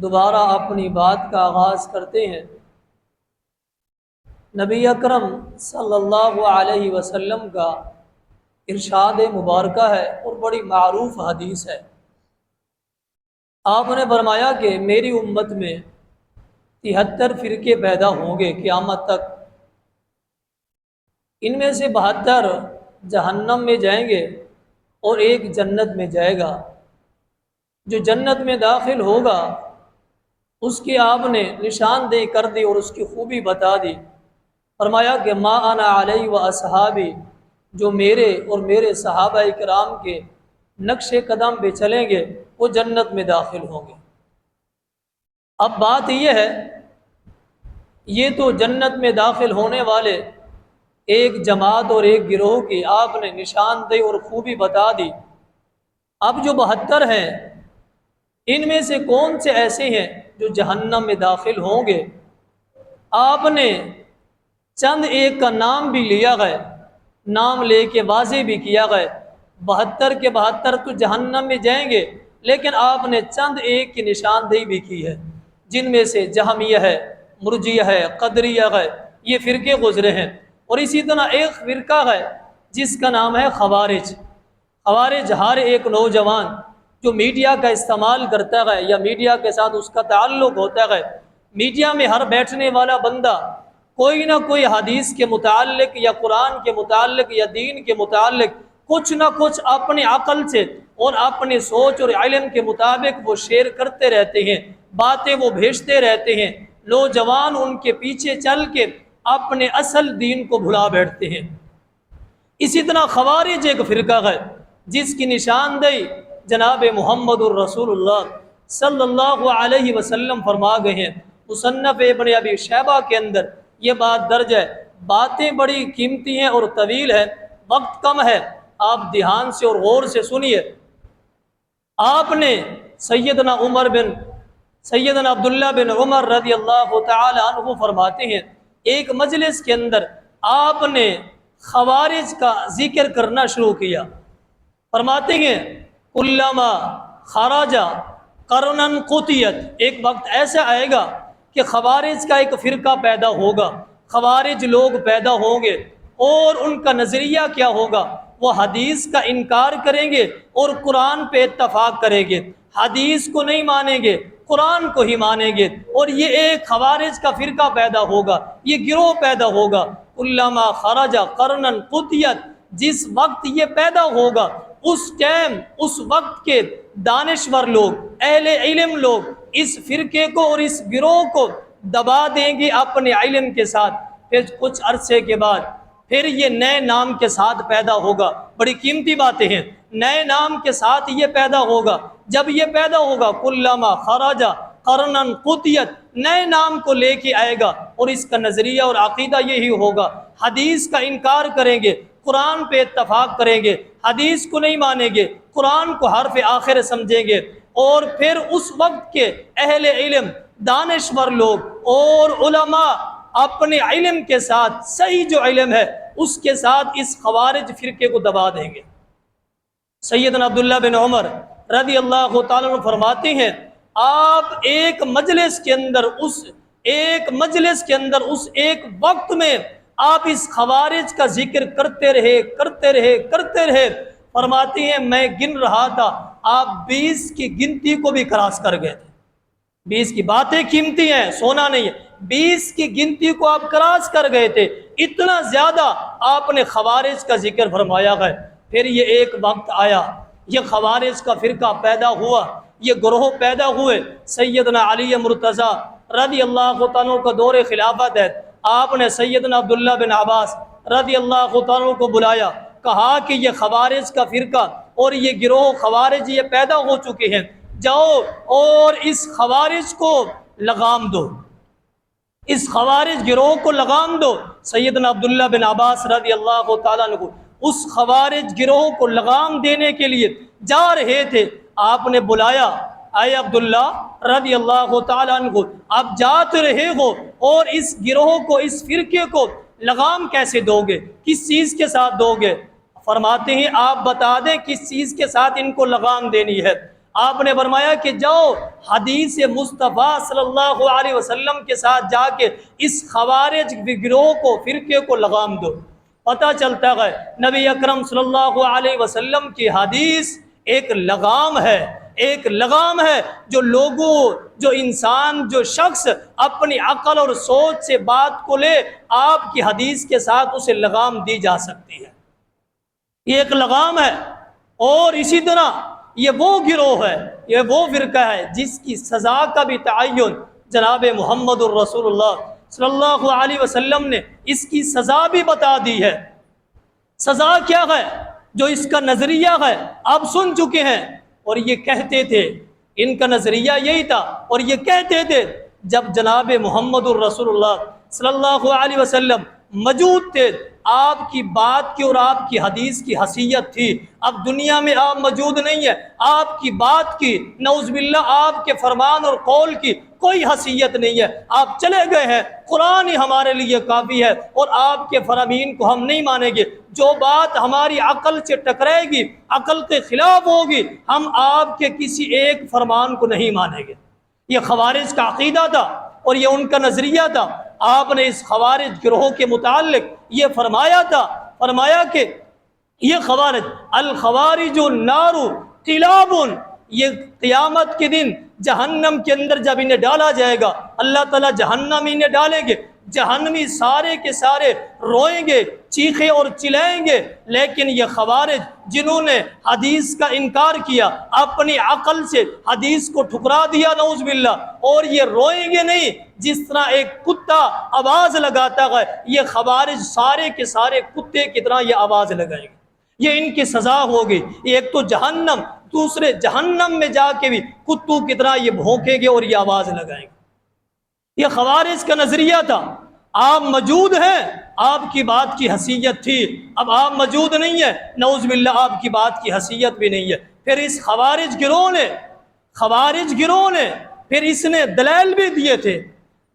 دوبارہ اپنی بات کا آغاز کرتے ہیں۔ نبی اکرم صلی اللہ علیہ وسلم کا ارشاد مبارکہ ہے اور بڑی معروف حدیث ہے۔ آپ نے فرمایا کہ میری امت میں 73 فرقے پیدا ہوں گے قیامت تک، ان میں سے 72 جہنم میں جائیں گے اور ایک جنت میں جائے گا۔ جو جنت میں داخل ہوگا اس کی آپ نے نشاندہی کر دی اور اس کی خوبی بتا دی۔ فرمایا کہ ما انا علیہ و اصحابی، جو میرے اور میرے صحابہ کرام کے نقش قدم پہ چلیں گے وہ جنت میں داخل ہوں گے۔ اب بات یہ ہے، یہ تو جنت میں داخل ہونے والے ایک جماعت اور ایک گروہ کی آپ نے نشاندہی اور خوبی بتا دی۔ اب جو 72 ہیں ان میں سے کون سے ایسے ہیں جو جہنم میں داخل ہوں گے؟ آپ نے چند ایک کا نام بھی لیا گئے، نام لے کے واضح بھی کیا گئے۔ 72 کے 72 تو جہنم میں جائیں گے، لیکن آپ نے چند ایک کی نشاندہی بھی کی ہے، جن میں سے جہمیہ ہے، مرجیہ ہے، قدریہ ہے، یہ فرقے گزرے ہیں۔ اور اسی طرح ایک فرقہ ہے جس کا نام ہے خوارج۔ خوارج ہر ایک نوجوان جو میڈیا کا استعمال کرتا ہے یا میڈیا کے ساتھ اس کا تعلق ہوتا ہے، میڈیا میں ہر بیٹھنے والا بندہ کوئی نہ کوئی حدیث کے متعلق یا قرآن کے متعلق یا دین کے متعلق کچھ نہ کچھ اپنی عقل سے اور اپنی سوچ اور علم کے مطابق وہ شیئر کرتے رہتے ہیں، باتیں وہ بھیجتے رہتے ہیں۔ نوجوان ان کے پیچھے چل کے اپنے اصل دین کو بھلا بیٹھتے ہیں۔ اسی طرح خوارج ایک فرقہ ہے جس کی نشاندہی جناب محمد الرسول اللہ صلی اللہ علیہ وسلم فرما گئے ہیں۔ مصنف ابن ابی شیبہ کے اندر یہ بات درج ہے۔ باتیں بڑی قیمتی ہیں اور طویل ہے، وقت کم ہے، آپ دھیان سے اور غور سے سنیے۔ آپ نے سیدنا عبداللہ بن عمر رضی اللہ تعالی عنہ فرماتے ہیں، ایک مجلس کے اندر آپ نے خوارج کا ذکر کرنا شروع کیا۔ فرماتے ہیں کلما خرج قرنا قطیت، ایک وقت ایسا آئے گا کہ خوارج کا ایک فرقہ پیدا ہوگا، خوارج لوگ پیدا ہوں گے، اور ان کا نظریہ کیا ہوگا؟ وہ حدیث کا انکار کریں گے اور قرآن پہ اتفاق کریں گے، حدیث کو نہیں مانیں گے، قرآن کو ہی مانیں گے، اور یہ ایک خوارج کا فرقہ پیدا ہوگا، یہ گروہ پیدا ہوگا۔ کلما خرج قرنا قطیت، جس وقت یہ پیدا ہوگا اس ٹائم اس وقت کے دانشور لوگ، اہل علم لوگ اس فرقے کو اور اس گروہ کو دبا دیں گے اپنے علم کے ساتھ۔ پھر کچھ عرصے کے بعد پھر یہ نئے نام کے ساتھ پیدا ہوگا۔ بڑی قیمتی باتیں ہیں، نئے نام کے ساتھ یہ پیدا ہوگا۔ جب یہ پیدا ہوگا کلما خرج قرنا قطیت، نئے نام کو لے کے آئے گا، اور اس کا نظریہ اور عقیدہ یہی ہوگا، حدیث کا انکار کریں گے، قرآن پہ اتفاق کریں گے، حدیث کو نہیں مانیں گے، قرآن کو حرف آخر سمجھیں گے۔ اور پھر اس وقت کے اہل علم، دانشور لوگ اور علماء اپنے علم کے ساتھ، صحیح جو علم ہے اس کے ساتھ اس خوارج فرقے کو دبا دیں گے۔ سیدنا عبداللہ بن عمر رضی اللہ تعالیٰ عنہ فرماتے ہیں، آپ ایک مجلس کے اندر اس ایک وقت میں آپ اس خوارج کا ذکر کرتے رہے۔ فرماتے ہیں میں گن رہا تھا، آپ 20 کی گنتی کو بھی کراس کر گئے تھے۔ 20 کی باتیں قیمتی ہیں، سونا نہیں ہے، 20 کی گنتی کو آپ کراس کر گئے تھے، اتنا زیادہ آپ نے خوارج کا ذکر فرمایا ہے۔ پھر یہ ایک وقت آیا، یہ خوارج کا فرقہ پیدا ہوا، یہ گروہ پیدا ہوئے۔ سیدنا علی مرتضیٰ رضی اللہ عنہ کا دور خلافت ہے، آپ نے سیدنا عبداللہ بن عباس رضی اللہ عنہ کو بلایا، کہا کہ یہ خوارج کا فرقہ اور یہ گروہ خوارج یہ پیدا ہو چکے ہیں، جاؤ اور اس خوارج کو لگام دو، اس خوارج گروہ کو لگام دو۔ سیدنا عبداللہ بن عباس رضی اللہ تعالیٰ عنہ اس خوارج گروہ کو لگام دینے کے لیے جا رہے تھے، آپ نے بلایا، اے عبداللہ رضی اللہ تعالیٰ عنہ، آپ جاتے رہے ہو اور اس گروہ کو، اس فرقے کو لگام کیسے دو گے؟ کس چیز کے ساتھ دو گے؟ فرماتے ہیں آپ بتا دیں کس چیز کے ساتھ ان کو لگام دینی ہے۔ آپ نے فرمایا کہ جاؤ حدیث مصطفیٰ صلی اللہ علیہ وسلم کے ساتھ جا کے اس خوارج گروہ کو، فرقے کو لگام دو۔ پتہ چلتا ہے نبی اکرم صلی اللہ علیہ وسلم کی حدیث ایک لگام ہے، ایک لگام ہے جو لوگوں، جو انسان، جو شخص اپنی عقل اور سوچ سے بات کو لے، آپ کی حدیث کے ساتھ اسے لگام دی جا سکتی ہے، یہ ایک لگام ہے۔ اور اسی طرح یہ وہ گروہ ہے، یہ وہ فرقہ ہے جس کی سزا کا بھی تعین جناب محمد الرسول اللہ صلی اللہ علیہ وسلم نے اس کی سزا بھی بتا دی ہے۔ سزا کیا ہے؟ جو اس کا نظریہ ہے آپ سن چکے ہیں، اور یہ کہتے تھے، ان کا نظریہ یہی تھا، اور یہ کہتے تھے جب جناب محمد الرسول اللہ صلی اللہ علیہ وسلم موجود تھے، آپ کی بات کی اور آپ کی حدیث کی حیثیت تھی۔ اب دنیا میں آپ موجود نہیں ہے، آپ کی بات کی، نعوذ باللہ آپ کے فرمان اور قول کی کوئی حیثیت نہیں ہے، آپ چلے گئے ہیں، قرآن ہی ہمارے لیے کافی ہے، اور آپ کے فرامین کو ہم نہیں مانیں گے۔ جو بات ہماری عقل سے ٹکرائے گی، عقل کے خلاف ہوگی، ہم آپ کے کسی ایک فرمان کو نہیں مانیں گے۔ یہ خوارج کا عقیدہ تھا اور یہ ان کا نظریہ تھا۔ آپ نے اس خوارج گروہ کے متعلق یہ فرمایا تھا، فرمایا کہ یہ خوارج الخوارج النار قلاب، یہ قیامت کے دن جہنم کے اندر جب انہیں ڈالا جائے گا، اللہ تعالیٰ جہنم انہیں ڈالیں گے، جہنمی سارے کے سارے روئیں گے، چیخیں اور چلائیں گے، لیکن یہ خوارج جنہوں نے حدیث کا انکار کیا، اپنی عقل سے حدیث کو ٹھکرا دیا نعوذ باللہ، اور یہ روئیں گے نہیں جس طرح ایک کتا آواز لگاتا ہے، یہ خوارج سارے کے سارے کتے کی طرح یہ آواز لگائیں گے۔ یہ ان کی سزا ہوگی، ایک تو جہنم، دوسرے جہنم میں جا کے بھی کتوں کی طرح یہ بھونکیں گے اور یہ آواز لگائیں گے۔ یہ خوارج کا نظریہ تھا۔ آپ موجود ہیں، آپ کی بات کی حیثیت تھی، اب آپ موجود نہیں ہیں، نعوذ باللہ آپ کی بات کی حیثیت بھی نہیں ہے۔ پھر اس خوارج گروہ نے پھر اس نے دلائل بھی دیے تھے،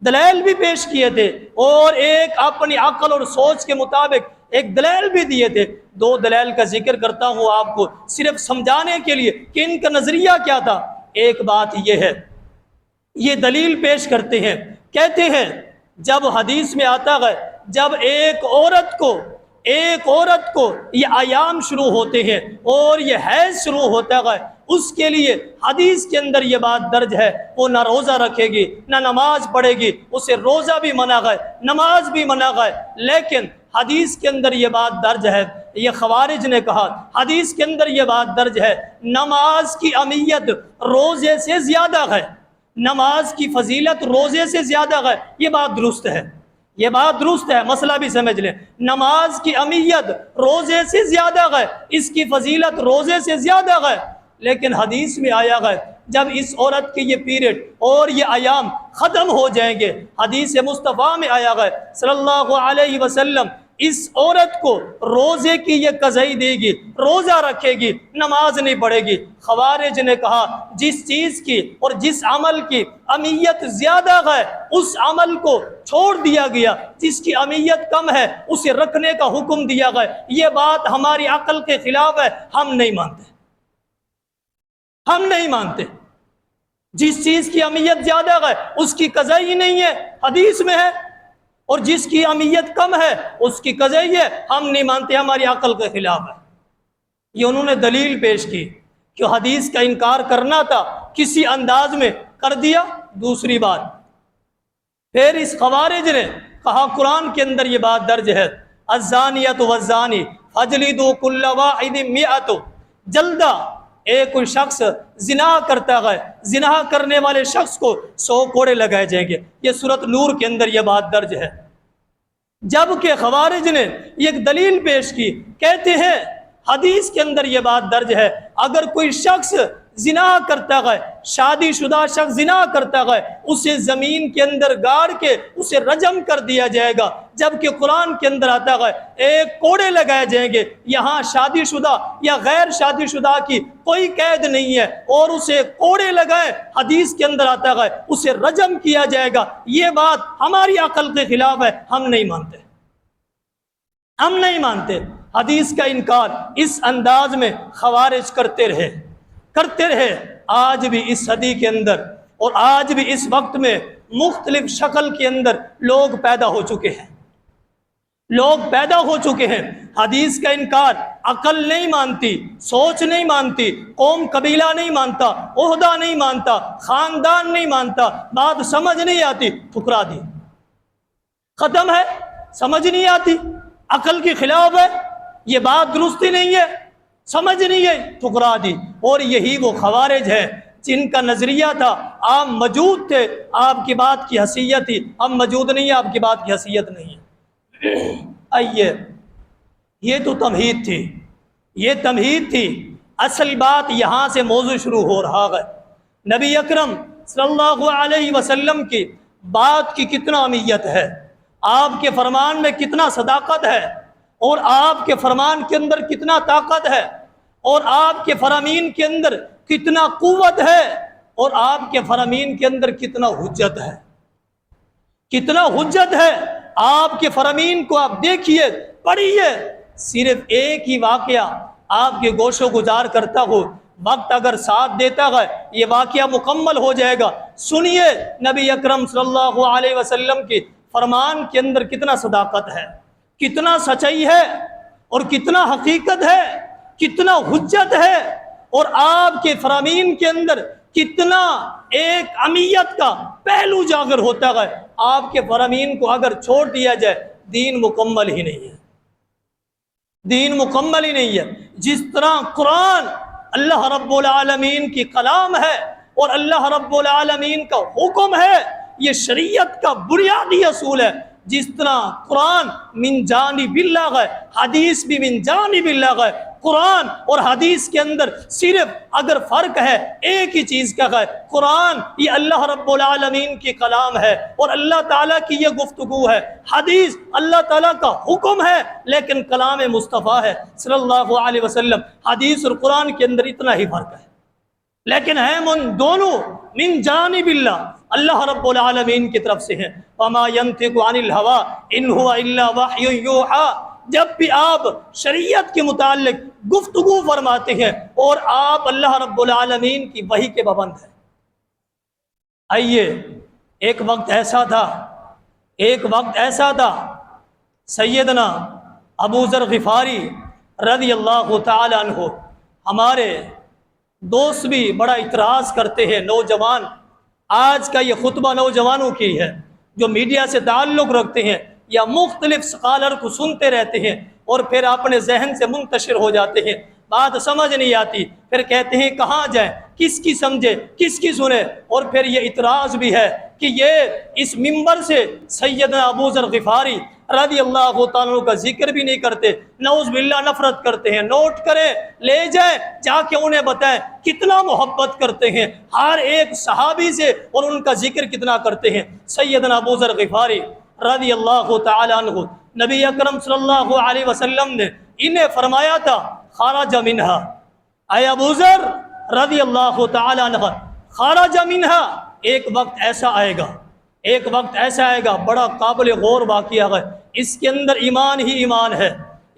دلائل بھی پیش کیے تھے، اور ایک اپنی عقل اور سوچ کے مطابق ایک دلائل بھی دیے تھے۔ دو دلائل کا ذکر کرتا ہوں آپ کو صرف سمجھانے کے لیے کہ ان کا نظریہ کیا تھا۔ ایک بات یہ ہے، یہ دلیل پیش کرتے ہیں، کہتے ہیں جب حدیث میں آتا ہے جب ایک عورت کو یہ ایام شروع ہوتے ہیں اور یہ حیض شروع ہوتا ہے، اس کے لیے حدیث کے اندر یہ بات درج ہے، وہ نہ روزہ رکھے گی نہ نماز پڑھے گی، اسے روزہ بھی منع ہے، نماز بھی منع ہے۔ لیکن حدیث کے اندر یہ بات درج ہے، یہ خوارج نے کہا حدیث کے اندر یہ بات درج ہے، نماز کی اہمیت روزے سے زیادہ ہے، نماز کی فضیلت روزے سے زیادہ ہے۔ یہ بات درست ہے، یہ بات درست ہے، مسئلہ بھی سمجھ لیں، نماز کی اہمیت روزے سے زیادہ ہے، اس کی فضیلت روزے سے زیادہ ہے۔ لیکن حدیث میں آیا ہے جب اس عورت کے یہ پیریڈ اور یہ ایام ختم ہو جائیں گے، حدیث مصطفیٰ میں آیا ہے صلی اللہ علیہ وسلم اس عورت کو روزے کی یہ قضائی دے گی، روزہ رکھے گی، نماز نہیں پڑھے گی۔ خوارج نے کہا جس چیز کی اور جس عمل کی اہمیت زیادہ ہے اس عمل کو چھوڑ دیا گیا، جس کی اہمیت کم ہے اسے رکھنے کا حکم دیا گیا۔ یہ بات ہماری عقل کے خلاف ہے، ہم نہیں مانتے، ہم نہیں مانتے۔ جس چیز کی اہمیت زیادہ ہے اس کی قضائی نہیں ہے، حدیث میں ہے، اور جس کی اہمیت کم ہے اس کی قضائی ہے، ہم نہیں مانتے، ہماری عقل کے خلاف ہے۔ یہ انہوں نے دلیل پیش کی کہ حدیث کا انکار کرنا تھا، کسی انداز میں کر دیا۔ دوسری بات، پھر اس خوارج نے کہا قرآن کے اندر یہ بات درج ہے، الزانیۃ والزانی فاجلدوا کل واحد مئۃ جلدہ، ایک کوئی شخص زنا کرتا ہے، زنا کرنے والے شخص کو 100 کوڑے لگائے جائیں گے۔ یہ سورۃ نور کے اندر یہ بات درج ہے۔ جبکہ خوارج نے ایک دلیل پیش کی، کہتے ہیں حدیث کے اندر یہ بات درج ہے، اگر کوئی شخص زنا کرتا ہے، شادی شدہ شخص زنا کرتا ہے، اسے زمین کے اندر گاڑ کے اسے رجم کر دیا جائے گا۔ جبکہ قرآن کے اندر آتا ہے ایک کوڑے لگائے جائیں گے۔ یہاں شادی شدہ یا غیر شادی شدہ کی کوئی قید نہیں ہے، اور اسے کوڑے لگائے، حدیث کے اندر آتا ہے اسے رجم کیا جائے گا۔ یہ بات ہماری عقل کے خلاف ہے، ہم نہیں مانتے، ہم نہیں مانتے۔ حدیث کا انکار اس انداز میں خوارج کرتے رہے۔ آج بھی اس صدی کے اندر اور آج بھی اس وقت میں مختلف شکل کے اندر لوگ پیدا ہو چکے ہیں، لوگ پیدا ہو چکے ہیں حدیث کا انکار، عقل نہیں مانتی، سوچ نہیں مانتی، قوم قبیلہ نہیں مانتا، عہدہ نہیں مانتا، خاندان نہیں مانتا، بات سمجھ نہیں آتی، ٹھکرا دی، ختم ہے، سمجھ نہیں آتی، عقل کے خلاف ہے، یہ بات درستی نہیں ہے، سمجھ نہیں ہے، ٹھکرا دی۔ اور یہی وہ خوارج ہے جن کا نظریہ تھا آپ موجود تھے، آپ کی بات کی حیثیت تھی، اب موجود نہیں ہے، آپ کی بات کی حیثیت نہیں ہے۔ آئیے، یہ تو تمہید تھی، یہ تمہید تھی، اصل بات یہاں سے موضوع شروع ہو رہا ہے۔ نبی اکرم صلی اللہ علیہ وسلم کی بات کی کتنا اہمیت ہے، آپ کے فرمان میں کتنا صداقت ہے، اور آپ کے فرمان کے اندر کتنا طاقت ہے، اور آپ کے فرامین کے اندر کتنا قوت ہے، اور آپ کے فرامین کے اندر کتنا حجت ہے، کتنا حجت ہے۔ آپ کے فرامین کو آپ دیکھیے، پڑھیے، صرف ایک ہی واقعہ آپ کے گوش و گزار کرتا ہو، وقت اگر ساتھ دیتا ہے یہ واقعہ مکمل ہو جائے گا۔ سنیے نبی اکرم صلی اللہ علیہ وسلم کی فرمان کے اندر کتنا صداقت ہے، کتنا سچائی ہے، اور کتنا حقیقت ہے، کتنا حجت ہے، اور آپ کے فرامین کے اندر کتنا ایک اہمیت کا پہلو جاگر ہوتا ہے۔ آپ کے فرامین کو اگر چھوڑ دیا جائے دین مکمل ہی نہیں ہے، دین مکمل ہی نہیں ہے۔ جس طرح قرآن اللہ رب العالمین کی کلام ہے اور اللہ رب العالمین کا حکم ہے، یہ شریعت کا بنیادی اصول ہے۔ جس طرح قرآن من جانب اللہ ہے، حدیث بھی من جانب اللہ ہے۔ قرآن اور حدیث کے اندر صرف اگر فرق ہے ایک ہی چیز کا ہے، قرآن یہ اللہ رب العالمین کی کلام ہے اور اللہ تعالیٰ کی یہ گفتگو ہے، حدیث اللہ تعالیٰ کا حکم ہے لیکن کلام مصطفیٰ ہے صلی اللہ علیہ وسلم۔ حدیث اور قرآن کے اندر اتنا ہی فرق ہے، لیکن ہیں من دونوں من جانب اللہ، اللہ رب العالمین کی طرف سے ہیں۔ وما ينطق عن الهوى ان هو الا وحی یوحى۔ جب بھی آپ شریعت کے متعلق گفتگو فرماتے ہیں اور آپ اللہ رب العالمین کی وحی کے پابند ہیں۔ آئیے، ایک وقت ایسا تھا سیدنا ابو ذر غفاری رضی اللہ تعالی عنہ، ہمارے دوست بھی بڑا اعتراض کرتے ہیں، نوجوان، آج کا یہ خطبہ نوجوانوں کی ہے جو میڈیا سے تعلق رکھتے ہیں یا مختلف سکالر کو سنتے رہتے ہیں اور پھر اپنے ذہن سے منتشر ہو جاتے ہیں، بات سمجھ نہیں آتی، پھر کہتے ہیں کہاں جائیں، کس کی سمجھے، کس کی سنے، اور پھر یہ اعتراض بھی ہے کہ یہ اس منبر سے سیدنا ابو ذر غفاری رضی اللہ تعالیٰ کا ذکر بھی نہیں کرتے، نعوذ باللہ نفرت کرتے ہیں۔ نوٹ کریں، لے جائیں، جا کے انہیں بتائیں کتنا محبت کرتے ہیں ہر ایک صحابی سے اور ان کا ذکر کتنا کرتے ہیں۔ سیدنا ابو ذر غفاری رضی اللہ تعالیٰ عنہ، نبی اکرم صلی اللہ علیہ وسلم نے انہیں فرمایا تھا خرج منہا، اے ابو ذر رضی اللہ تعالیٰ عنہ، خرج منہا، ایک وقت ایسا آئے گا، ایک وقت ایسا آئے گا، بڑا قابل غور واقعہ ہے، اس کے اندر ایمان ہی ایمان ہے،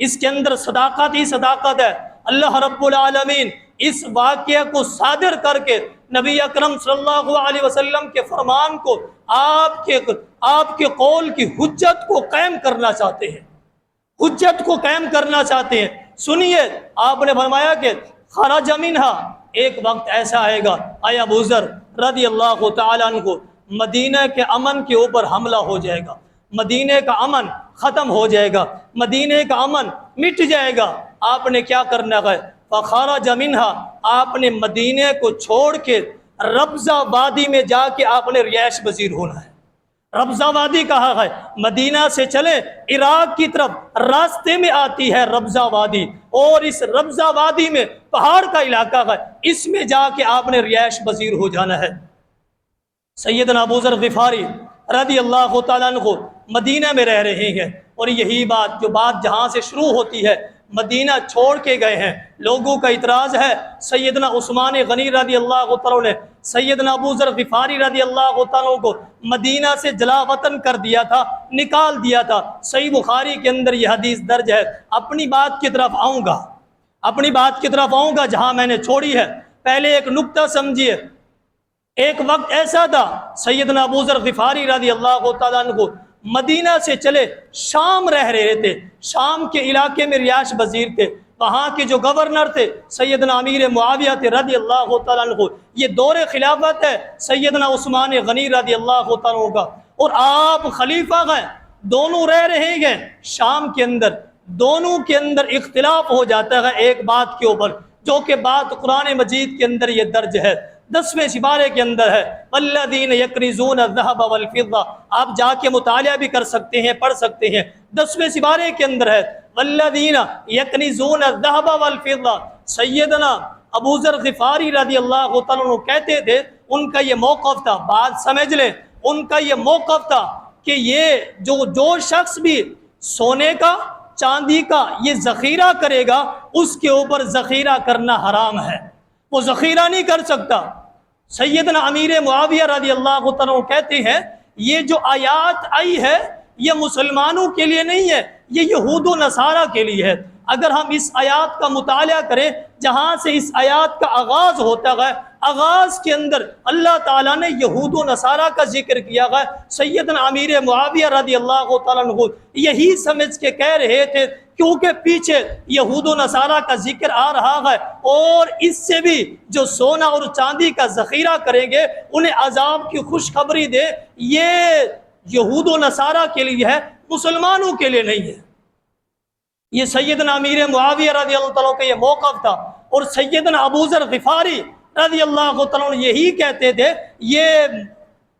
اس کے اندر صداقت ہی صداقت ہے۔ اللہ رب العالمین اس واقعہ کو صادر کر کے نبی اکرم صلی اللہ علیہ وسلم کے فرمان کو، آپ کے قول کی حجت کو قائم کرنا چاہتے ہیں، حجت کو قائم کرنا چاہتے ہیں۔ سنیے، آپ نے فرمایا کہ خرج منہا، ایک وقت ایسا آئے گا، اے ابو ذر رضی اللہ تعالیٰ عنہ، مدینہ کے امن کے اوپر حملہ ہو جائے گا، مدینہ کا امن ختم ہو جائے گا، مدینہ کا امن مٹ جائے گا۔ آپ نے کیا کرنا ہے؟ فخرج منہا، آپ نے مدینہ کو چھوڑ کے ربضہ وادی میں جا کے آپ نے رہائش پذیر ہونا ہے۔ ربضہ وادی کہا ہے، مدینہ سے چلے عراق کی طرف راستے میں آتی ہے ربضہ وادی، اور اس ربضہ وادی میں پہاڑ کا علاقہ ہے، اس میں جا کے آپ نے رہائش پذیر ہو جانا ہے۔ سیدنا ابو ذر غفاری رضی اللہ تعالیٰ عنہ مدینہ میں رہ رہے ہیں، اور یہی بات جہاں سے شروع ہوتی ہے، مدینہ چھوڑ کے گئے ہیں۔ لوگوں کا اعتراض ہے، سیدنا عثمان غنی رضی اللہ تعالیٰ نے سیدنا ابو ذر غفاری رضی اللہ تعالیٰ کو مدینہ سے جلا وطن کر دیا تھا، نکال دیا تھا۔ صحیح بخاری کے اندر یہ حدیث درج ہے۔ اپنی بات کی طرف آؤں گا جہاں میں نے چھوڑی ہے۔ پہلے ایک نقطہ سمجھیے، ایک وقت ایسا تھا سیدنا ابو ذر غفاری رضی اللہ تعالیٰ عنہ مدینہ سے چلے شام رہ رہے تھے، شام کے علاقے میں رہائش پذیر تھے، وہاں کے جو گورنر تھے سیدنا امیر معاویہ تھے رضی اللہ تعالیٰ عنہ، یہ دور خلافت ہے سیدنا عثمان غنی رضی اللہ تعالیٰ عنہ کا، اور آپ خلیفہ ہیں، دونوں رہ رہے ہیں شام کے اندر، دونوں کے اندر اختلاف ہو جاتا ہے ایک بات کے اوپر، جو کہ بات قرآن مجید کے اندر یہ درج ہے، 10ویں سپارے کے اندر ہے، والذین یکنزون الذهب والفضہ، آپ جا کے مطالعہ بھی کر سکتے ہیں، پڑھ سکتے ہیں، 10ویں سپارے کے اندر ہے، والذین یکنزون الذهب والفضہ۔ سیدنا ابو ذر غفاری رضی اللہ تعالیٰ عنہ کہتے تھے، ان کا یہ موقف تھا، بات سمجھ لیں، ان کا یہ موقف تھا کہ یہ جو شخص بھی سونے کا چاندی کا یہ ذخیرہ کرے گا، اس کے اوپر ذخیرہ کرنا حرام ہے، وہ ذخیرہ نہیں کر سکتا۔ سیدنا امیر معاویہ رضی اللہ عنہ کہتے ہیں یہ جو آیات آئی ہے یہ مسلمانوں کے لیے نہیں ہے، یہ یہود و نصارہ کے لیے ہے۔ اگر ہم اس آیات کا مطالعہ کریں، جہاں سے اس آیات کا آغاز ہوتا ہے، آغاز کے اندر اللہ تعالیٰ نے یہود و نصارہ کا ذکر کیا ہے، سیدنا امیر معاویہ رضی اللہ تعالیٰ عنہ یہی سمجھ کے کہہ رہے تھے، کیونکہ پیچھے یہود و نصارہ کا ذکر آ رہا ہے، اور اس سے بھی جو سونا اور چاندی کا ذخیرہ کریں گے انہیں عذاب کی خوشخبری دے، یہ یہود و نصارہ کے لیے ہے، مسلمانوں کے لیے نہیں ہے۔ یہ سیدنا امیر معاویہ رضی اللہ تعالیٰ کا یہ موقف تھا، اور سیدنا ابو ذر غفاری رضی اللہ تعالیٰ یہی کہتے تھے یہ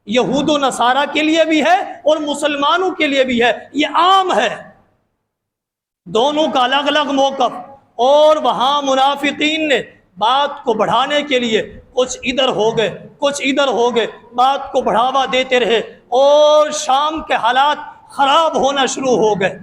یہود و نصارہ کے لیے بھی ہے اور مسلمانوں کے لیے بھی ہے، یہ عام ہے، دونوں کا الگ الگ موقف۔ اور وہاں منافقین نے بات کو بڑھانے کے لیے کچھ ادھر ہو گئے کچھ ادھر ہو گئے، بات کو بڑھاوا دیتے رہے، اور شام کے حالات خراب ہونا شروع ہو گئے۔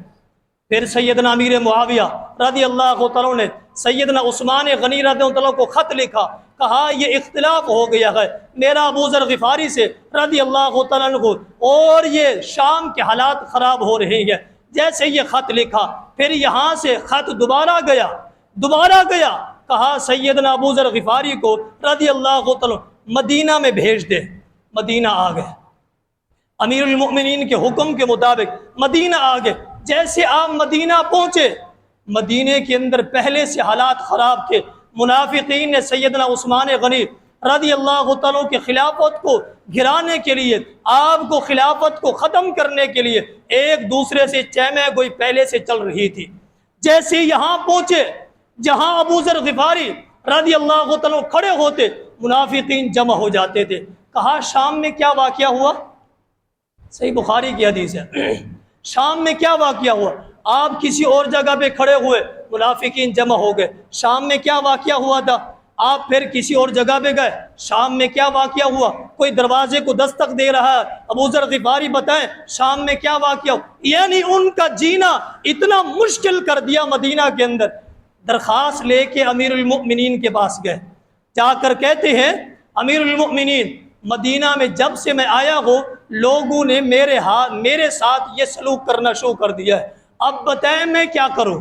پھر سیدنا امیر معاویہ رضی اللہ تعالیٰ نے سیدنا عثمان غنی رضی اللہ تعالیٰ کو خط لکھا، کہا یہ اختلاف ہو گیا ہے میرا ابو ذر غفاری سے رضی اللہ تعالیٰ عنہ، اور یہ شام کے حالات خراب ہو رہے ہیں۔ جیسے یہ خط لکھا، پھر یہاں سے خط دوبارہ گیا، کہا سیدنا ابو ذر غفاری کو رضی اللہ تعالیٰ مدینہ میں بھیج دے۔ مدینہ آ گئے، امیر المؤمنین کے حکم کے مطابق مدینہ آ گئے۔ جیسے آپ مدینہ پہنچے، مدینے کے اندر پہلے سے حالات خراب تھے، منافقین نے سیدنا عثمان غنی رضی اللہ تعالیٰ کی خلافت کو گرانے کے لیے، آپ کو خلافت کو ختم کرنے کے لیے ایک دوسرے سے چیمہ گوئی پہلے سے چل رہی تھی۔ جیسے یہاں پہنچے جہاں ابو ذر غفاری رضی اللہ تعالیٰ کھڑے ہوتے، منافقین جمع ہو جاتے تھے۔ کہا شام میں کیا واقعہ ہوا؟ صحیح بخاری کی حدیث ہے، شام میں کیا واقعہ ہوا؟ آپ کسی اور جگہ پہ کھڑے ہوئے، منافقین جمع ہو گئے۔ شام میں کیا واقعہ ہوا تھا؟ آپ پھر کسی اور جگہ پہ گئے، شام میں کیا واقعہ ہوا؟ کوئی دروازے کو دستک دے رہا ہے، ابو ذر غفاری بتائیں شام میں کیا واقعہ ہوا؟ یعنی ان کا جینا اتنا مشکل کر دیا مدینہ کے اندر۔ درخواست لے کے امیر المؤمنین کے پاس گئے، جا کر کہتے ہیں امیر المؤمنین مدینہ میں جب سے میں آیا ہوں لوگوں نے میرے ساتھ یہ سلوک کرنا شروع کر دیا ہے، اب بتائیں میں کیا کروں؟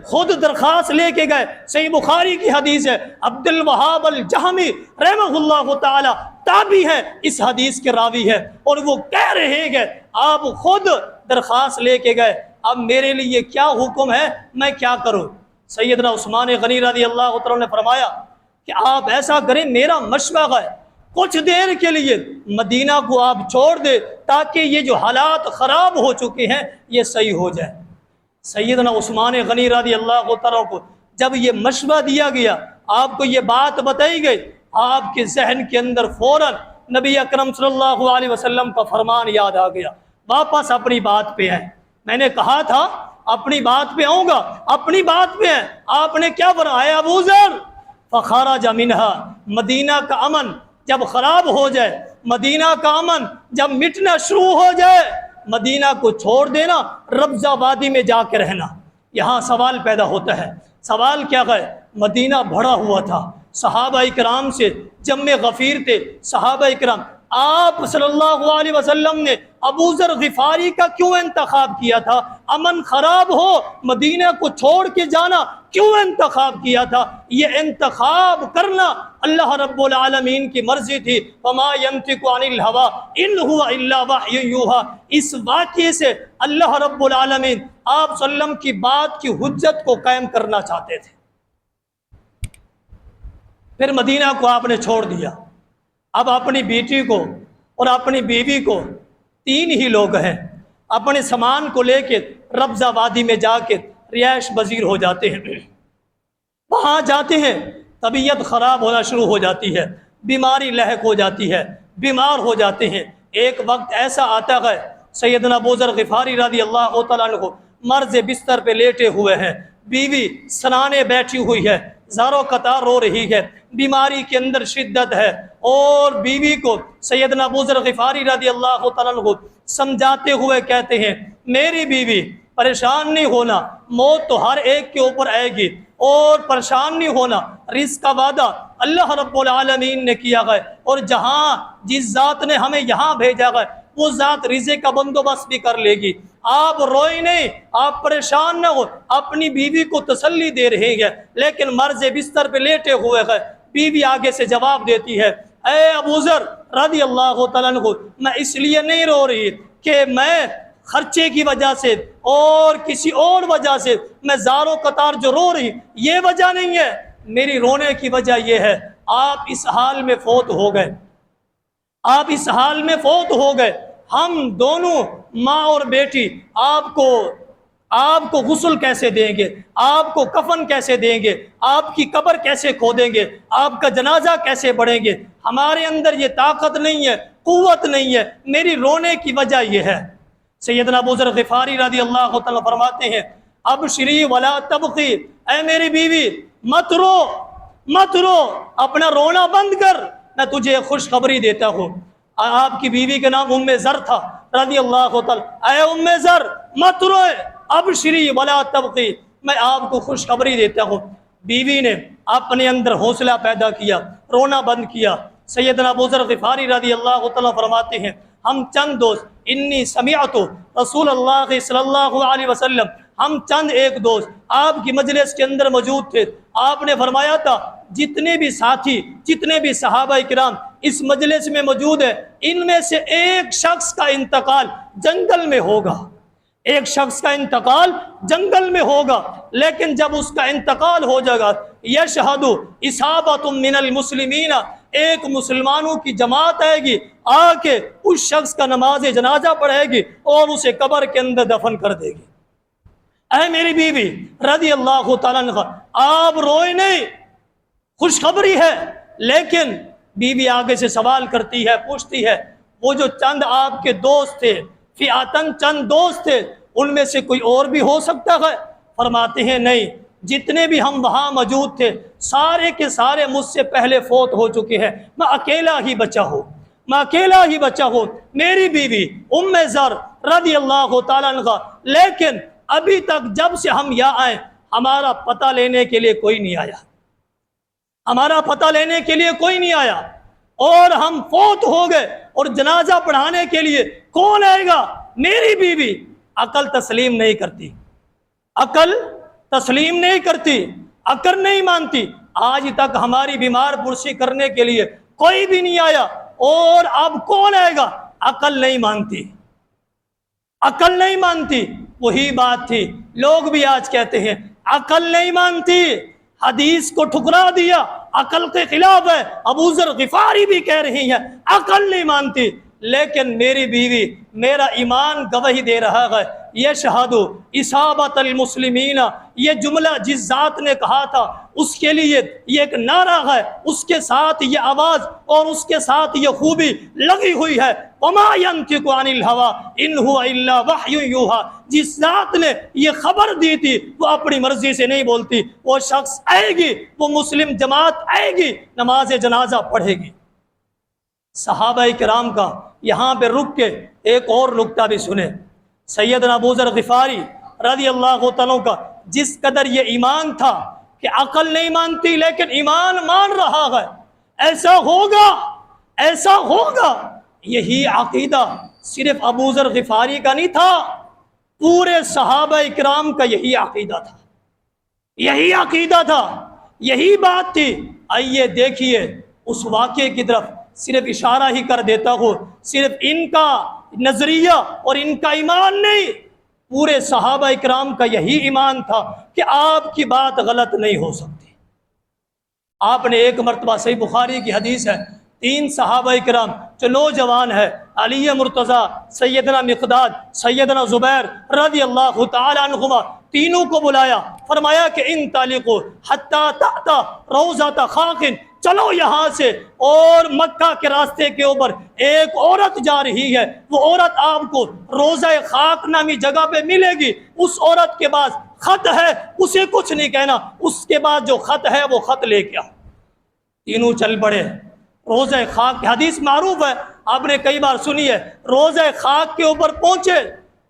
خود درخواست لے کے گئے۔ صحیح بخاری کی حدیث ہے، عبد الوہاب الجہمی رحمہ اللہ تعالی تابعی ہے، اس حدیث کے راوی ہے، اور وہ کہہ رہے ہیں آپ خود درخواست لے کے گئے، اب میرے لیے کیا حکم ہے، میں کیا کروں؟ سیدنا عثمان غنی رضی اللہ تعالی نے فرمایا کہ آپ ایسا کریں، میرا مشورہ ہے کچھ دیر کے لیے مدینہ کو آپ چھوڑ دے تاکہ یہ جو حالات خراب ہو چکے ہیں یہ صحیح ہو جائے۔ سیدنا عثمان غنی رضی اللہ تعالیٰ کو جب یہ مشورہ دیا گیا، آپ کو یہ بات بتائی گئی، آپ کے ذہن کے اندر فوراً نبی اکرم صلی اللہ علیہ وسلم کا فرمان یاد آ گیا، واپس اپنی بات پہ آئیں۔ میں نے کہا تھا اپنی بات پہ آؤں گا، اپنی بات پہ آئیں۔ آپ نے کیا فرمایا؟ ابو ذر فخرج منہا، مدینہ کا امن جب خراب ہو جائے، مدینہ کا امن جب مٹنا شروع ہو جائے، مدینہ کو چھوڑ دینا، ربضہ وادی میں جا کے رہنا۔ یہاں سوال پیدا ہوتا ہے، سوال کیا ہے؟ مدینہ بھرا ہوا تھا، صحابہ اکرام سے جمع غفیر تھے، صحابہ اکرام، آپ صلی اللہ علیہ وسلم نے ابو ذر غفاری کا کیوں انتخاب کیا تھا؟ امن خراب ہو، مدینہ کو چھوڑ کے جانا کیوں انتخاب کیا تھا؟ یہ انتخاب کرنا اللہ رب العالمین کی مرضی تھی۔ وما ينطق عن الهوى ان هو الا وحی یوحى۔ اس واقعے سے اللہ رب العالمین آپ صلی اللہ علیہ وسلم کی بات کی حجت کو قائم کرنا چاہتے تھے۔ پھر مدینہ کو آپ نے چھوڑ دیا۔ اب اپنی بیٹی کو اور اپنی بیوی کو، تین ہی لوگ ہیں، اپنے سامان کو لے کے ربضہ وادی میں جا کے رہائش پذیر ہو جاتے ہیں۔ وہاں جاتے ہیں، طبیعت خراب ہونا شروع ہو جاتی ہے، بیماری لاحق ہو جاتی ہے، بیمار ہو جاتے ہیں۔ ایک وقت ایسا آتا ہے، سیدنا ابو ذر غفاری رضی اللہ تعالیٰ عنہ مرض بستر پہ لیٹے ہوئے ہیں، بیوی سرانے بیٹھی ہوئی ہے، زاروں قطار رو رہی ہے، بیماری کے اندر شدت ہے، اور بیوی کو سیدنا ابو ذر غفاری رضی اللہ تعالیٰ عنہ سمجھاتے ہوئے کہتے ہیں، میری بیوی پریشان نہیں ہونا، موت تو ہر ایک کے اوپر آئے گی، اور پریشان نہیں ہونا، رزق کا وعدہ اللہ رب العالمین نے کیا ہے، اور جہاں جس ذات نے ہمیں یہاں بھیجا ہے وہ ذات رزق کا بندوبست بھی کر لے گی۔ آپ روئے نہیں، آپ پریشان نہ ہو، اپنی بیوی کو تسلی دے رہے ہیں، لیکن مرض بستر پہ لیٹے ہوئے ہیں۔ بیوی آگے سے جواب دیتی ہے، اے ابو ذر رضی اللہ تعالیٰ عنہ، میں اس لیے نہیں رو رہی کہ میں خرچے کی وجہ سے اور کسی اور وجہ سے میں زاروں قطار جو رو رہی، یہ وجہ نہیں ہے، میری رونے کی وجہ یہ ہے آپ اس حال میں فوت ہو گئے، آپ اس حال میں فوت ہو گئے، ہم دونوں ماں اور بیٹی آپ کو غسل کیسے دیں گے، آپ کو کفن کیسے دیں گے، آپ کی قبر کیسے کھودیں گے، آپ کا جنازہ کیسے پڑھیں گے، ہمارے اندر یہ طاقت نہیں ہے، قوت نہیں ہے، میری رونے کی وجہ یہ ہے۔ سیدنا ابو ذر غفاری رضی اللہ تعالیٰ فرماتے ہیں، ابشری ولا تبقی، اے میری بیوی مت رو، مت رو، اپنا رونا بند کر، میں تجھے خوشخبری دیتا ہوں۔ آپ کی بیوی کا نام ام زر تھا رضی اللہ تعالیٰ، اے ام زر مت روئے، ابشری ولا تبقی، میں آپ کو خوشخبری دیتا ہوں۔ بیوی نے اپنے اندر حوصلہ پیدا کیا، رونا بند کیا۔ سیدنا ابو ذر غفاری رضی اللہ تعالیٰ فرماتے ہیں، ہم چند دوست، انی سمعت رسول اللہ صلی اللہ علیہ وسلم، ہم چند ایک دوست آپ کی مجلس کے اندر موجود تھے، آپ نے فرمایا تھا جتنے بھی ساتھی، جتنے بھی صحابہ کرام اس مجلس میں موجود ہیں، ان میں سے ایک شخص کا انتقال جنگل میں ہوگا، ایک شخص کا انتقال جنگل میں ہوگا، لیکن جب اس کا انتقال ہو جائے گا، یشہد اصابۃ من المسلمین، ایک مسلمانوں کی جماعت آئے گی، آ کے اس شخص کا نماز جنازہ پڑھے گی اور اسے قبر کے اندر دفن کر دے گی۔ اے میری بیوی رضی اللہ تعالیٰ عنہ، آپ روئے نہیں، خوشخبری ہے۔ لیکن بیوی آگے سے سوال کرتی ہے، پوچھتی ہے، وہ جو چند آپ کے دوست تھے، فئاتن چند دوست تھے، ان میں سے کوئی اور بھی ہو سکتا ہے؟ فرماتے ہیں نہیں، جتنے بھی ہم وہاں موجود تھے سارے کے سارے مجھ سے پہلے فوت ہو چکے ہیں، میں اکیلا ہی بچا ہوں، میں اکیلا ہی بچا ہوں، میری بیوی ام زر رضی اللہ تعالیٰ عنہ، لیکن ابھی تک جب سے ہم یہاں آئے ہمارا پتہ لینے کے لیے کوئی نہیں آیا، ہمارا پتہ لینے کے لیے کوئی نہیں آیا، اور ہم فوت ہو گئے، اور جنازہ پڑھانے کے لیے کون آئے گا؟ میری بیوی عقل تسلیم نہیں کرتی، عقل تسلیم نہیں کرتی، عقل نہیں مانتی، آج تک ہماری بیمار پرسی کرنے کے لیے کوئی بھی نہیں آیا، اور اب کون آئے گا؟ عقل نہیں مانتی، عقل نہیں مانتی۔ وہی بات تھی، لوگ بھی آج کہتے ہیں عقل نہیں مانتی، حدیث کو ٹھکرا دیا، عقل کے خلاف ہے۔ ابو ذر غفاری بھی کہہ رہی ہیں عقل نہیں مانتی، لیکن میری بیوی میرا ایمان گواہی دے رہا ہے، یشہد اصابۃ المسلمین، یہ جملہ جس ذات نے کہا تھا اس کے لیے یہ ایک نعرہ ہے، اس کے ساتھ یہ آواز اور اس کے ساتھ یہ خوبی لگی ہوئی ہے، وما ينطق عن الهوى ان هو الا وحی یوحى، جس ذات نے یہ خبر دی تھی وہ اپنی مرضی سے نہیں بولتی، وہ شخص آئے گی، وہ مسلم جماعت آئے گی، نماز جنازہ پڑھے گی۔ صحابہ کرام کا یہاں پہ رک کے ایک اور نکتہ بھی سنیں۔ سیدنا ابو ذر غفاری رضی اللہ تعالیٰ کا جس قدر یہ ایمان تھا کہ عقل نہیں مانتی لیکن ایمان مان رہا ہے، ایسا ہوگا، ایسا ہوگا، یہی عقیدہ صرف ابو ذر غفاری کا نہیں تھا، پورے صحابہ کرام کا یہی عقیدہ تھا، یہی عقیدہ تھا، یہی بات تھی۔ آئیے دیکھیے اس واقعے کی طرف صرف اشارہ ہی کر دیتا ہوں۔ صرف ان کا نظریہ اور ان کا ایمان نہیں، پورے صحابہ اکرام کا یہی ایمان تھا کہ آپ کی بات غلط نہیں ہو سکتی۔ آپ نے ایک مرتبہ، صحیح بخاری کی حدیث ہے، 3 صحابہ اکرام جو نوجوان ہے، علی مرتضیٰ، سیدنا مقداد، سیدنا زبیر رضی اللہ تعالی عنہما، تینوں کو بلایا، فرمایا کہ انطلقوا حتی تأتی روضۃ خاق، چلو یہاں سے، اور مکہ کے راستے کے اوپر ایک عورت جا رہی ہے، وہ عورت آپ کو روضہ خاق نامی جگہ پہ ملے گی، اس عورت کے پاس خط ہے، اسے کچھ نہیں کہنا، اس کے بعد جو خط ہے وہ خط لے کے آؤ۔ تینوں چل پڑے۔ روضہ خاق کی حدیث معروف ہے، آپ نے کئی بار سنی ہے۔ روضہ خاق کے اوپر پہنچے،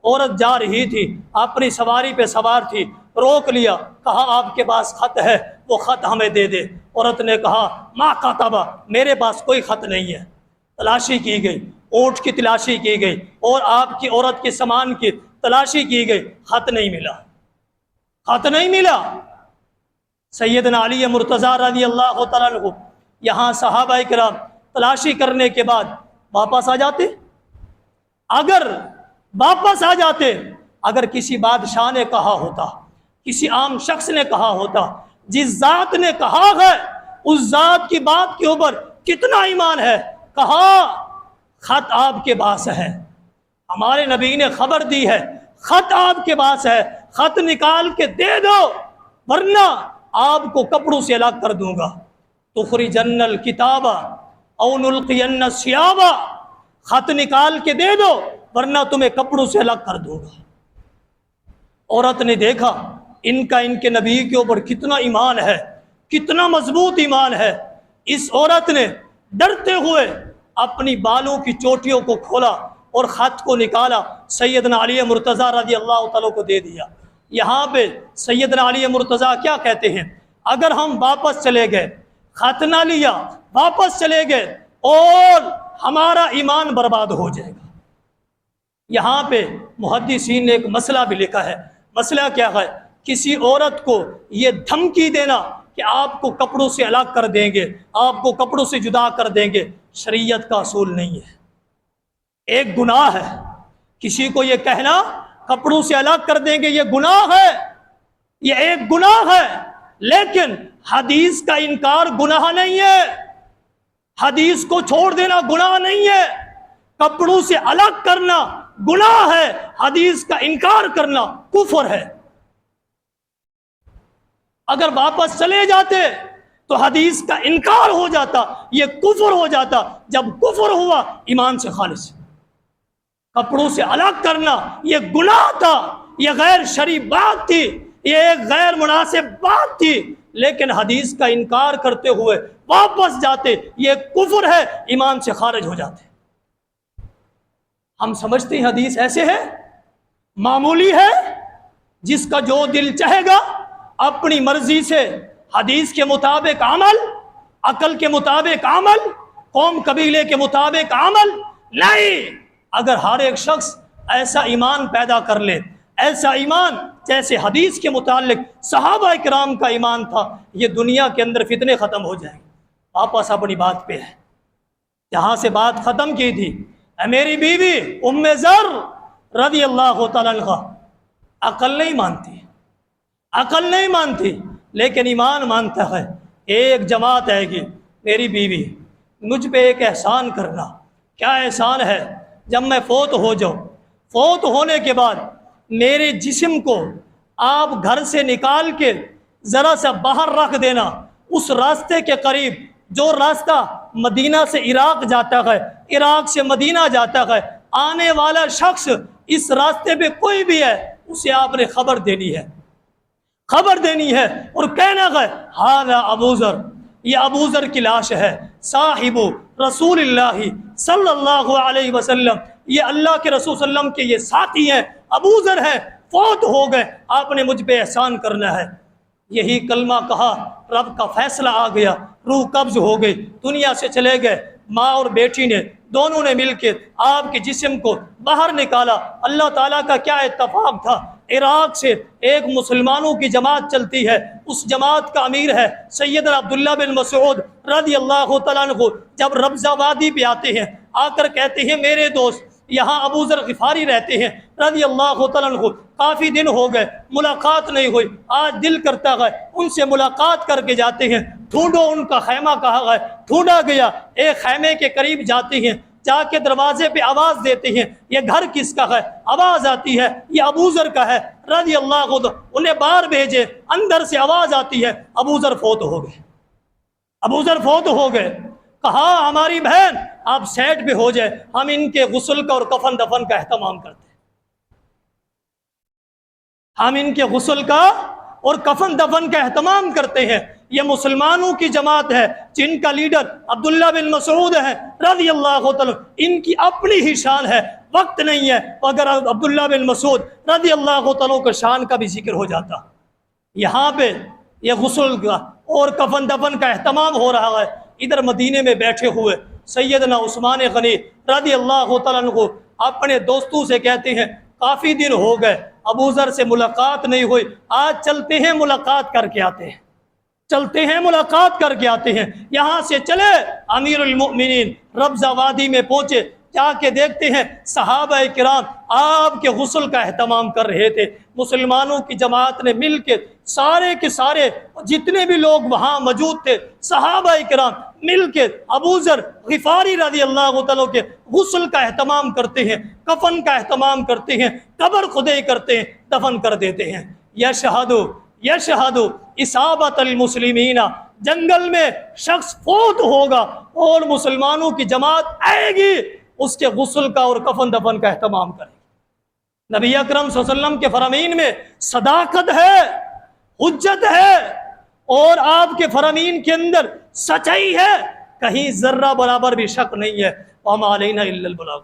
عورت جا رہی تھی، اپنی سواری پہ سوار تھی، روک لیا، کہا آپ کے پاس خط ہے، وہ خط ہمیں دے دے۔ عورت نے کہا ما کتبہ، میرے پاس کوئی خط نہیں ہے۔ تلاشی کی گئی، اونٹ کی تلاشی کی گئی، اور آپ کی عورت کے سامان کی تلاشی کی گئی، خط نہیں ملا، خط نہیں ملا۔ سیدنا علی مرتضیٰ رضی اللہ تعالیٰ عنہ یہاں صحابہ کرام تلاشی کرنے کے بعد واپس آ جاتے۔ اگر واپس آ جاتے، اگر کسی بادشاہ نے کہا ہوتا، کسی عام شخص نے کہا ہوتا، جس ذات نے کہا ہے اس ذات کی بات کے اوپر کتنا ایمان ہے، کہا خط آپ کے پاس ہے، ہمارے نبی نے خبر دی ہے، خط آپ کے پاس ہے، خط نکال کے دے دو، ورنہ آپ کو کپڑوں سے الگ کر دوں گا۔ تخرجن الکتاب او نلقین الثیاب، خط نکال کے دے دو ورنہ تمہیں کپڑوں سے الگ کر دوں گا۔ عورت نے دیکھا ان کے نبی کے اوپر کتنا ایمان ہے، کتنا مضبوط ایمان ہے۔ اس عورت نے ڈرتے ہوئے اپنی بالوں کی چوٹیوں کو کھولا اور خط کو نکالا، سیدنا علی مرتضیٰ رضی اللہ تعالیٰ کو دے دیا۔ یہاں پہ سیدنا علی مرتضیٰ کیا کہتے ہیں، اگر ہم واپس چلے گئے، خط نہ لیا، واپس چلے گئے، اور ہمارا ایمان برباد ہو جائے گا۔ یہاں پہ محدثین نے ایک مسئلہ بھی لکھا ہے۔ مسئلہ کیا ہے؟ کسی عورت کو یہ دھمکی دینا کہ آپ کو کپڑوں سے الگ کر دیں گے، آپ کو کپڑوں سے جدا کر دیں گے، شریعت کا اصول نہیں ہے، ایک گناہ ہے۔ کسی کو یہ کہنا کپڑوں سے الگ کر دیں گے، یہ گناہ ہے، یہ ایک گناہ ہے، لیکن حدیث کا انکار گناہ نہیں ہے، حدیث کو چھوڑ دینا گناہ نہیں ہے، کپڑوں سے الگ کرنا گناہ ہے، حدیث کا انکار کرنا کفر ہے۔ اگر واپس چلے جاتے تو حدیث کا انکار ہو جاتا، یہ کفر ہو جاتا۔ جب کفر ہوا ایمان سے خالص، کپڑوں سے الگ کرنا یہ گناہ تھا، یہ غیر شرعی بات تھی، یہ ایک غیر مناسب بات تھی، لیکن حدیث کا انکار کرتے ہوئے واپس جاتے، یہ کفر ہے، ایمان سے خارج ہو جاتے۔ ہم سمجھتے ہیں حدیث ایسے ہے، معمولی ہے، جس کا جو دل چاہے گا اپنی مرضی سے حدیث کے مطابق عمل، عقل کے مطابق عمل، قوم قبیلے کے مطابق عمل نہیں۔ اگر ہر ایک شخص ایسا ایمان پیدا کر لے، ایسا ایمان جیسے حدیث کے متعلق صحابہ اکرام کا ایمان تھا، یہ دنیا کے اندر فتنے ختم ہو جائیں۔ واپس اپنی بات پہ ہے، جہاں سے بات ختم کی تھی، اے میری بیوی ام ذر رضی اللہ تعالیٰ عنہ، عقل نہیں مانتی، عقل نہیں مانتی، لیکن ایمان مانتا ہے۔ ایک جماعت آئے گی، میری بیوی مجھ پہ ایک احسان کرنا۔ کیا احسان ہے؟ جب میں فوت ہو جاؤں، فوت ہونے کے بعد میرے جسم کو آپ گھر سے نکال کے ذرا سا باہر رکھ دینا، اس راستے کے قریب جو راستہ مدینہ سے عراق جاتا ہے، عراق سے مدینہ جاتا ہے، آنے والا شخص اس راستے پہ کوئی بھی ہے، اسے آپ نے خبر دینی ہے، خبر دینی ہے، اور کہنا ہے ہذا ابو ذر، یہ ابو ذر کی لاش ہے، صاحب رسول اللہ صلی اللہ علیہ وسلم، یہ اللہ کے رسول صلی اللہ علیہ وسلم کے یہ ساتھی ہیں، ابو ذر ہے، فوت ہو گئے، آپ نے مجھ پہ احسان کرنا ہے۔ یہی کلمہ کہا، رب کا فیصلہ آ گیا، روح قبض ہو گئی، دنیا سے چلے گئے۔ ماں اور بیٹی نے دونوں نے مل کے آپ کے جسم کو باہر نکالا۔ اللہ تعالیٰ کا کیا اتفاق تھا، عراق سے ایک مسلمانوں کی جماعت چلتی ہے، اس جماعت کا امیر ہے سیدنا عبداللہ بن مسعود رضی اللہ تعالیٰ عنہ۔ جب ربضہ وادی پہ آتے ہیں، آ کر کہتے ہیں میرے دوست یہاں ابو ذر غفاری رہتے ہیں رضی اللہ تعالیٰ عنہ، کافی دن ہو گئے ملاقات نہیں ہوئی، آج دل کرتا ہے ان سے ملاقات کر کے جاتے ہیں۔ ڈھونڈو ان کا خیمہ کہاں ہے، ڈھونڈا گیا، ایک خیمے کے قریب جاتے ہیں، جا کے دروازے پہ آواز دیتے ہیں یہ گھر کس کا ہے؟ آواز آتی ہے یہ ابو ذر کا ہے رضی اللہ عنہ۔ انہیں باہر بھیجے، اندر سے آواز آتی ہے ابو ذر فوت ہو گئے، ابو ذر فوت ہو گئے۔ کہا ہماری بہن آپ سیٹ پہ ہو جائے، ہم ان کے غسل کا اور کفن دفن کا اہتمام کرتے ہیں، ہم ان کے غسل کا اور کفن دفن کا اہتمام کرتے ہیں۔ یہ مسلمانوں کی جماعت ہے جن کا لیڈر عبداللہ بن مسعود ہے رضی اللہ تعالیٰ، ان کی اپنی ہی شان ہے، وقت نہیں ہے اگر عبداللہ بن مسعود رضی اللہ تعالیٰ کا شان کا بھی ذکر ہو جاتا۔ یہاں پہ یہ غسل کا اور کفن دفن کا اہتمام ہو رہا ہے، ادھر مدینے میں بیٹھے ہوئے سیدنا عثمان غنی رضی اللہ تعالیٰ عنہ اپنے دوستوں سے کہتے ہیں کافی دن ہو گئے ابو ذر سے ملاقات نہیں ہوئی، آج چلتے ہیں ملاقات کر کے آتے ہیں، چلتے ہیں ملاقات کر کے آتے ہیں۔ یہاں سے چلے امیر المؤمنین ربضہ وادی میں پہنچے، جا کے دیکھتے ہیں صحابہ کرام آپ کے غسل کا اہتمام کر رہے تھے۔ مسلمانوں کی جماعت نے مل کے سارے کے سارے جتنے بھی لوگ وہاں موجود تھے صحابہ کرام مل کے ابو ذر غفاری رضی اللہ تعالیٰ کے غسل کا اہتمام کرتے ہیں، کفن کا اہتمام کرتے ہیں، قبر کھدائی کرتے ہیں، دفن کر دیتے ہیں۔ یشہد اصابت المسلمین، جنگل میں شخص فوت ہوگا اور مسلمانوں کی جماعت آئے گی، اس کے غسل کا اور کفن دفن کا اہتمام کرے گی۔ نبی اکرم صلی اللہ علیہ وسلم کے فرامین میں صداقت ہے، حجت ہے، اور آپ کے فرامین کے اندر سچائی ہے، کہیں ذرہ برابر بھی شک نہیں ہے۔ وما علینا الا البلاغ۔